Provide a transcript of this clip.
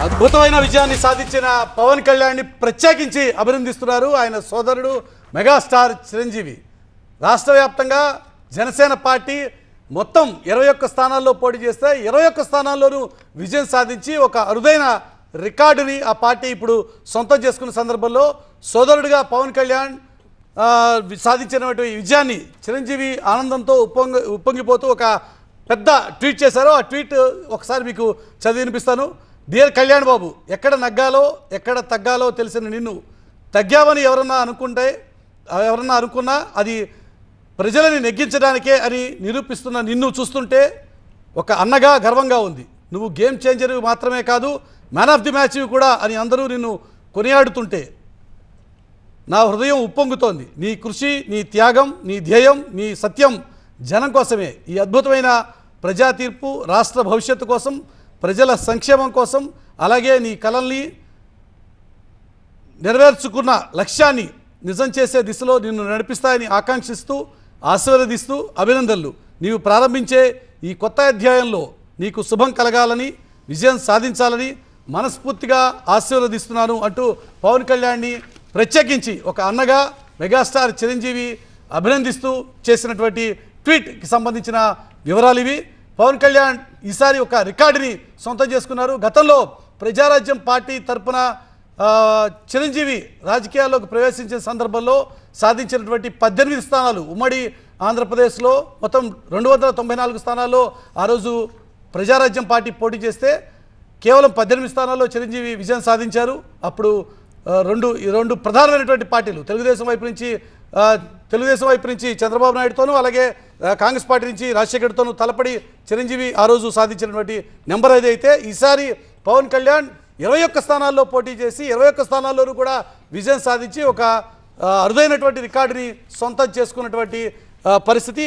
అద్భుతమైన విజయాన్ని సాధించిన పవన్ కళ్యాణ్ ని ప్రత్యేకించి అభినందిస్తున్నారు ఆయన సోదరుడు మెగాస్టార్ చిరంజీవి. రాష్ట్ర వ్యాప్తంగా జనసేన పార్టీ మొత్తం 21 స్థానాల్లో పోటీ చేస్తే 21 స్థానాల్లోనూ విజయం సాధించి ఒక అరుదైన రికార్డుని ఆ పార్టీ ఇప్పుడు సొంతం చేసుకున్న సందర్భంలో సోదరుడిగా పవన్ కళ్యాణ్ సాధించినటువంటి విజయాన్ని చిరంజీవి ఆనందంతో ఉప్పొంగిపోతూ ఒక పెద్ద ట్వీట్ చేశారు. ఆ ట్వీట్ ఒకసారి మీకు చదివి వినిపిస్తాను. డియర్ కళ్యాణ్ బాబు, ఎక్కడ నగ్గాలో ఎక్కడ తగ్గాలో తెలిసిన నిన్ను తగ్గావని ఎవరన్నా అనుకున్నా అది ప్రజలని నెగ్గించడానికే అని నిరూపిస్తున్న నిన్ను చూస్తుంటే ఒక అన్నగా గర్వంగా ఉంది. నువ్వు గేమ్ చేంజర్ మాత్రమే కాదు, మ్యాన్ ఆఫ్ ది మ్యాచ్ కూడా అని అందరూ నిన్ను కొనియాడుతుంటే నా హృదయం ఉప్పొంగుతోంది. నీ కృషి, నీ త్యాగం, నీ ధ్యేయం, నీ సత్యం జనం కోసమే. ఈ అద్భుతమైన ప్రజా తీర్పు రాష్ట్ర భవిష్యత్తు కోసం, ప్రజల సంక్షేమం కోసం, అలాగే నీ కలల్ని నెరవేర్చుకున్న లక్ష్యాన్ని నిజం చేసే దిశలో నిన్ను నడిపిస్తాయని ఆకాంక్షిస్తూ, ఆశీర్వదిస్తూ అభినందనలు. నీవు ప్రారంభించే ఈ కొత్త అధ్యాయంలో నీకు శుభం కలగాలని, విజయం సాధించాలని మనస్ఫూర్తిగా ఆశీర్వదిస్తున్నాను అంటూ పవన్ కళ్యాణ్ని ప్రత్యేకించి ఒక అన్నగా మెగాస్టార్ చిరంజీవి అభినందిస్తూ చేసినటువంటి ట్వీట్కి సంబంధించిన వివరాలు ఇవి. పవన్ కళ్యాణ్ ఈసారి ఒక రికార్డుని సొంతం చేసుకున్నారు. గతంలో ప్రజారాజ్యం పార్టీ తరఫున చిరంజీవి రాజకీయాల్లోకి ప్రవేశించిన సందర్భంలో సాధించినటువంటి 18 స్థానాలు ఉమ్మడి ఆంధ్రప్రదేశ్లో మొత్తం 294 స్థానాల్లో ఆ రోజు ప్రజారాజ్యం పార్టీ పోటీ చేస్తే కేవలం 18 స్థానాల్లో చిరంజీవి విజయం సాధించారు. అప్పుడు రెండు ప్రధానమైనటువంటి పార్టీలు తెలుగుదేశం వైపు నుంచి చంద్రబాబు నాయుడుతోనూ, అలాగే కాంగ్రెస్ పార్టీ నుంచి రాజశేఖర్తోనూ తలపడి చిరంజీవి ఆ రోజు సాధించినటువంటి నెంబర్ అయితే ఈసారి పవన్ కళ్యాణ్ 21 స్థానాల్లో పోటీ చేసి 21 స్థానాల్లోనూ కూడా విజయం సాధించి ఒక అరుదైనటువంటి రికార్డుని సొంతం చేసుకున్నటువంటి పరిస్థితి.